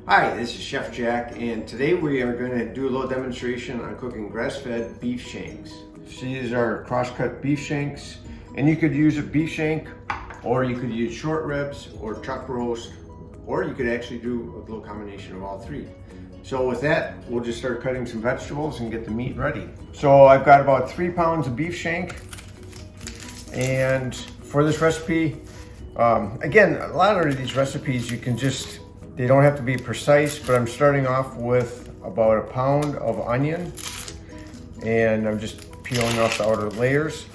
Hi, this is Chef Jack, and today we are going to do a little demonstration on cooking grass-fed beef shanks. These are cross-cut beef shanks, and you could use a beef shank, or you could use short ribs, or chuck roast, or you could actually do a little combination of all three. So with that, we'll just start cutting some vegetables and get the meat ready. So I've got about 3 pounds of beef shank, and for this recipe, again, a lot of these recipes you can just, they don't have to be precise, but I'm starting off with about a pound of onion, and I'm just peeling off the outer layers.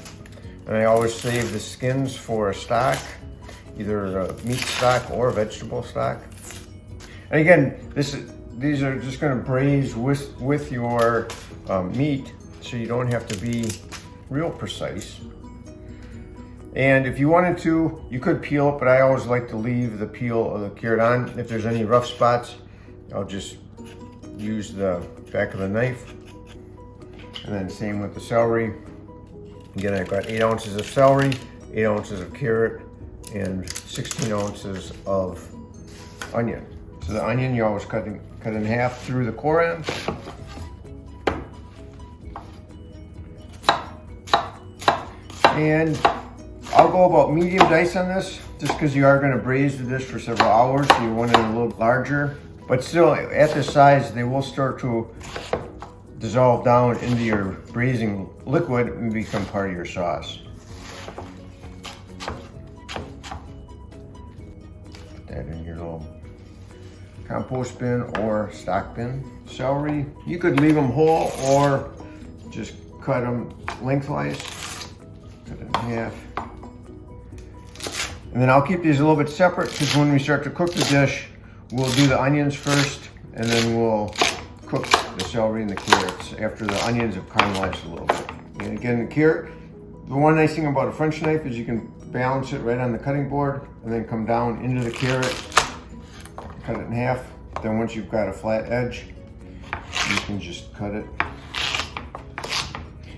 And I always save the skins for a stock, either a meat stock or a vegetable stock. And again, these are just going to braise with your meat, so you don't have to be real precise. And if you wanted to, you could peel it, but I always like to leave the peel of the carrot on. If there's any rough spots, I'll just use the back of the knife. And then same with the celery. Again, I've got 8 ounces of celery, 8 ounces of carrot, and 16 ounces of onion. So the onion you always cut in half through the core end. And I'll go about medium dice on this, just because you are going to braise the dish for several hours, so you want it a little larger. But still, at this size, they will start to dissolve down into your braising liquid and become part of your sauce. Put that in your little compost bin or stock bin. Celery, you could leave them whole or just cut them lengthwise. Cut it in half. And then I'll keep these a little bit separate, because when we start to cook the dish, we'll do the onions first, and then we'll cook the celery and the carrots after the onions have caramelized a little bit. And again, the carrot, the one nice thing about a French knife is you can balance it right on the cutting board and then come down into the carrot, cut it in half. Then once you've got a flat edge, you can just cut it.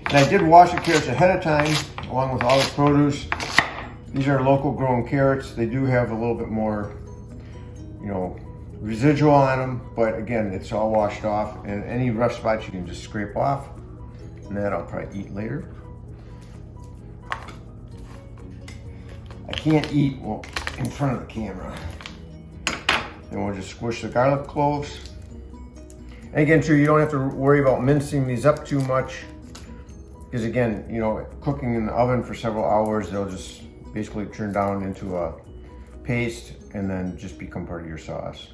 And I did wash the carrots ahead of time, along with all the produce. These are local grown carrots. They do have a little bit more, residual on them, but again, it's all washed off, and any rough spots you can just scrape off, and that I'll probably eat later. I can't eat in front of the camera. Then we'll just squish the garlic cloves. And again, too, you don't have to worry about mincing these up too much, because again, cooking in the oven for several hours, they'll just basically turn down into a paste and then just become part of your sauce.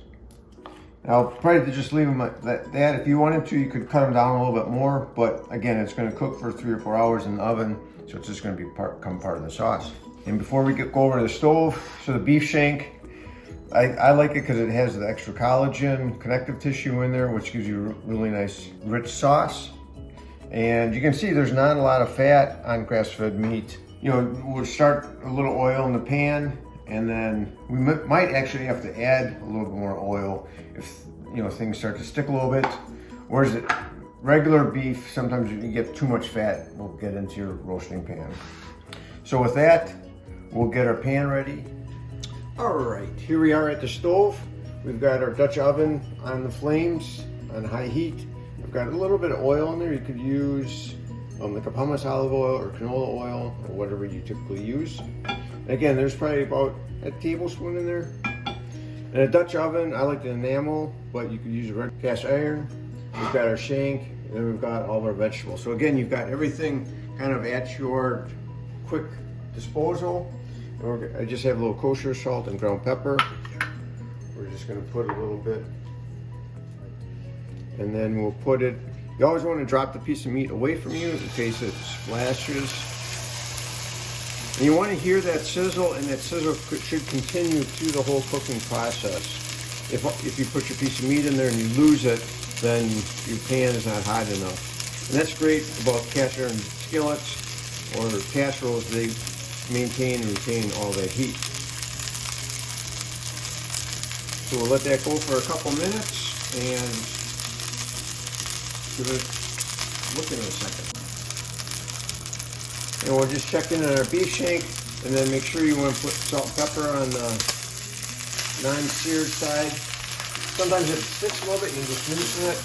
Now, I'll probably just leave them like that. If you wanted to, you could cut them down a little bit more, but again, it's going to cook for 3 or 4 hours in the oven, so it's just going to become part of the sauce. And before we go over to the stove, so the beef shank, I like it because it has the extra collagen, connective tissue in there, which gives you a really nice, rich sauce. And you can see there's not a lot of fat on grass-fed meat. We'll start a little oil in the pan, and then we might actually have to add a little bit more oil if things start to stick a little bit. Whereas regular beef, sometimes if you get too much fat, will get into your roasting pan. So with that, we'll get our pan ready. All right, here we are at the stove. We've got our Dutch oven on the flames on high heat. I've got a little bit of oil in there. You could use like a pumice olive oil or canola oil or whatever you typically use. And again, there's probably about a tablespoon in there. In a Dutch oven, I like the enamel, but you could use a red cast iron. We've got our shank, and then we've got all of our vegetables. So again, you've got everything kind of at your quick disposal. And I just have a little kosher salt and ground pepper. We're just going to put a little bit, and then we'll put it. You always want to drop the piece of meat away from you in case it splashes. And you want to hear that sizzle, and that sizzle should continue through the whole cooking process. If you put your piece of meat in there and you lose it, then your pan is not hot enough. And that's great about cast iron skillets or casseroles. They maintain and retain all that heat. So we'll let that go for a couple minutes and give it a look in a second. And we'll just check in on our beef shank, and then make sure you want to put salt and pepper on the non-seared side. Sometimes if it sticks a little bit, you can just loosen it.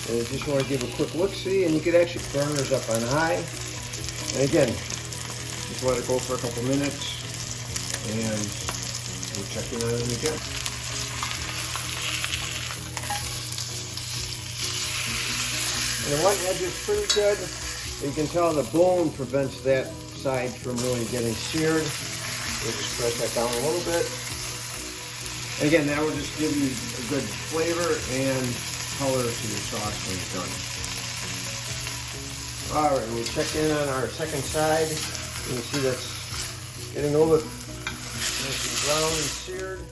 And you just want to give a quick look-see, and you could actually burners up on high. And again, just let it go for a couple minutes, and we'll check in on it again. And the white edge is pretty good. You can tell the bone prevents that side from really getting seared. We'll just press that down a little bit. And again, that will just give you a good flavor and color to your sauce when it's done. All right, we'll check in on our second side. You can see that's getting a little bit nice and brown and seared.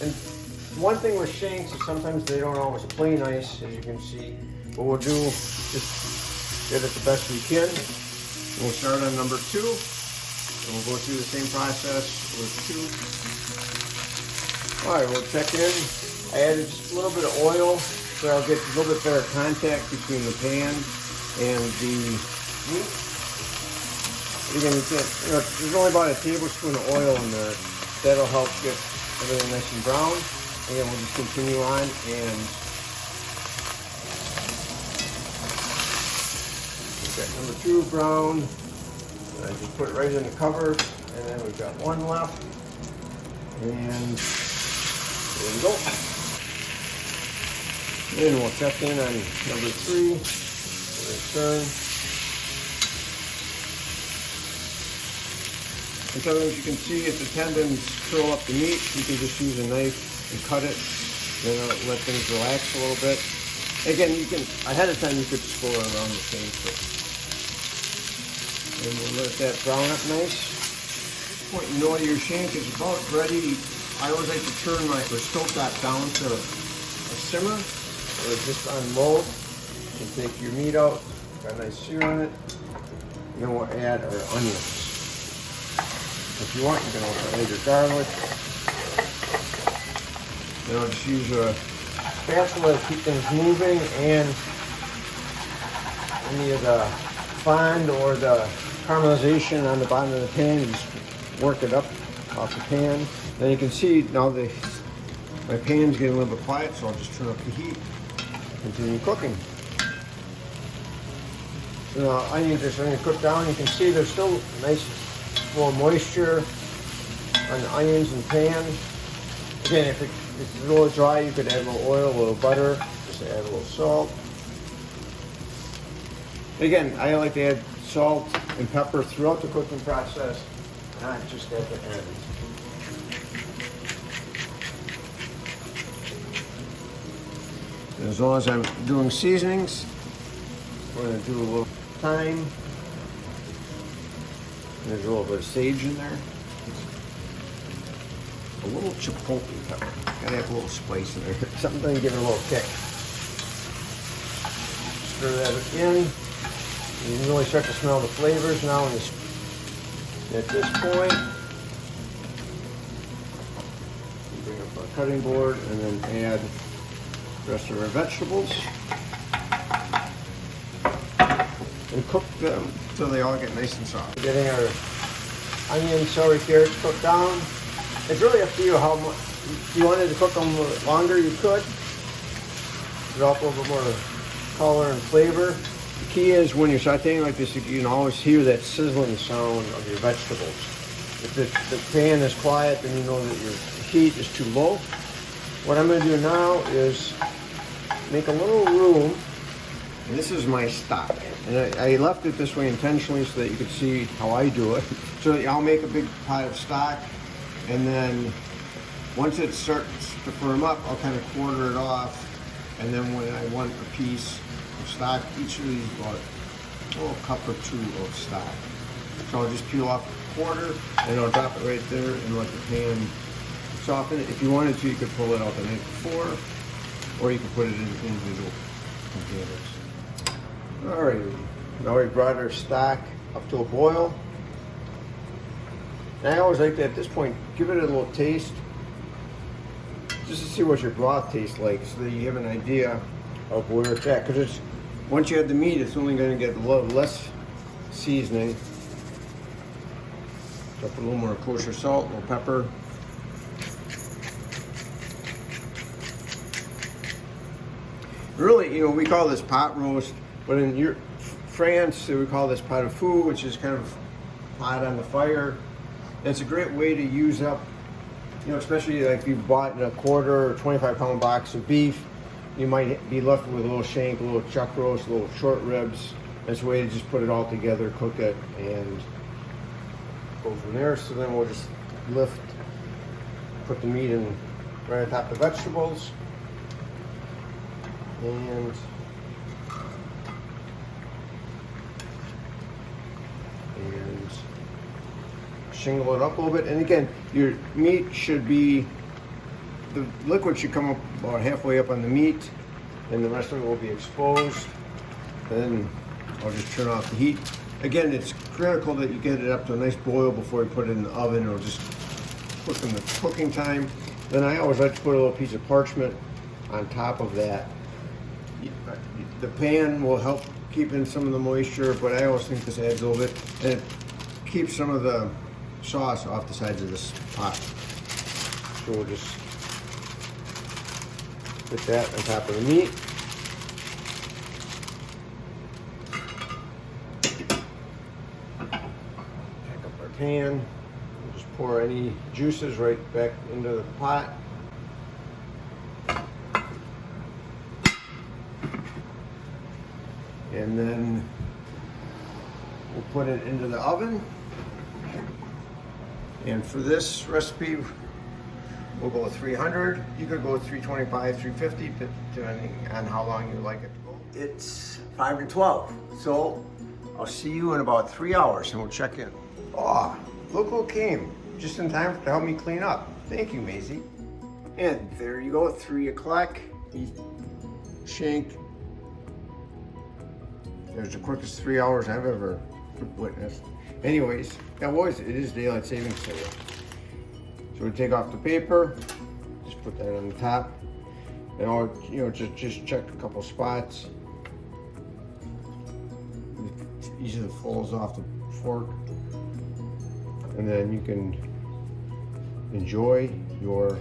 And one thing with shanks is sometimes they don't always play nice, as you can see. What we'll do is just get it the best we can. We'll start on number 2, and we'll go through the same process with 2. All right, we'll check in. I added just a little bit of oil so I'll get a little bit better contact between the pan and the meat. Again, there's only about a tablespoon of oil in there. That'll help get everything nice and brown. Again, we'll just continue on and number 2 brown. I just put it right in the cover, and then we've got one left. And there we go. Then we'll check in on number 3. Turn. And sometimes you can see if the tendons curl up the meat, you can just use a knife and cut it. Then let things relax a little bit. Again, you can ahead of time you could just go around the same thing. And we'll let that brown up nice. At this point, you know your shank is about ready. I always like to turn my stovetop down to a simmer, or just on low. You can take your meat out, got a nice sear on it. And then we'll add our onions. If you want, you can also add your garlic. Then I'll just use a spatula to keep things moving, and any of the fond or the caramelization on the bottom of the pan, you just work it up off the pan. Then you can see now my pan's getting a little bit quiet, so I'll just turn up the heat, continue cooking. So now onions are starting to cook down. You can see there's still nice little moisture on the onions and pan. Again, if it's a little dry, you could add a little oil, a little butter, just add a little salt. Again, I like to add salt and pepper throughout the cooking process, not just at the end. As long as I'm doing seasonings, we're going to do a little thyme. There's a little bit of sage in there. A little chipotle pepper. Gotta have a little spice in there. Something to give it a little kick. Stir that in. You can really start to smell the flavors now. At this point, you bring up our cutting board and then add the rest of our vegetables. And cook them until they all get nice and soft. Getting our onion, celery, carrots cooked down. It's really up to you how much. If you wanted to cook them longer, you could. Develop a little bit more color and flavor. The key is when you're sauteing like this, you can always hear that sizzling sound of your vegetables. If the pan is quiet, then you know that your heat is too low. What I'm going to do now is make a little room. And this is my stock. And I left it this way intentionally so that you could see how I do it. So I'll make a big pot of stock, and then once it starts to firm up, I'll kind of quarter it off. And then when I want a piece of stock, each of these about a little cup or 2 of stock. So I'll just peel off a quarter, and I'll drop it right there and let the pan soften it. If you wanted to, you could pull it out the night before, or you could put it in individual containers. All right, now we brought our stock up to a boil. And I always like to, at this point, give it a little taste, just to see what your broth tastes like, so that you have an idea of where it's at. Because once you add the meat, it's only going to get a little less seasoning. Put a little more kosher salt, a little pepper. Really, you know, we call this pot roast, but in France, we call this pot au feu, which is kind of pot on the fire. And it's a great way to use up, you know, especially like if you bought a quarter or 25-pound box of beef, you might be left with a little shank, a little chuck roast, a little short ribs. That's a way to just put it all together, cook it, and go from there. So then we'll just put the meat in right on top of the vegetables, and shingle it up a little bit. And again, your meat should be, the liquid should come up about halfway up on the meat, and the rest of it will be exposed. Then I'll just turn off the heat. Again, it's critical that you get it up to a nice boil before you put it in the oven. It'll just quicken the cooking time. Then I always like to put a little piece of parchment on top of that. The pan will help keep in some of the moisture, but I always think this adds a little bit, and it keeps some of the sauce off the sides of this pot. So we'll just put that on top of the meat. Pack up our pan. We'll just pour any juices right back into the pot. And then we'll put it into the oven. And for this recipe, we'll go with 300. You could go with 325, 350, depending on how long you like it to go. It's 5 to 12, so I'll see you in about 3 hours and we'll check in. Oh, look who came, just in time to help me clean up. Thank you, Maisie. And there you go, 3 o'clock. Shank. There's the quickest 3 hours I've ever witnessed. Anyways, it is daylight savings today. So we take off the paper, just put that on the top, and I'll, you know, just check a couple spots. It easily falls off the fork, and then you can enjoy your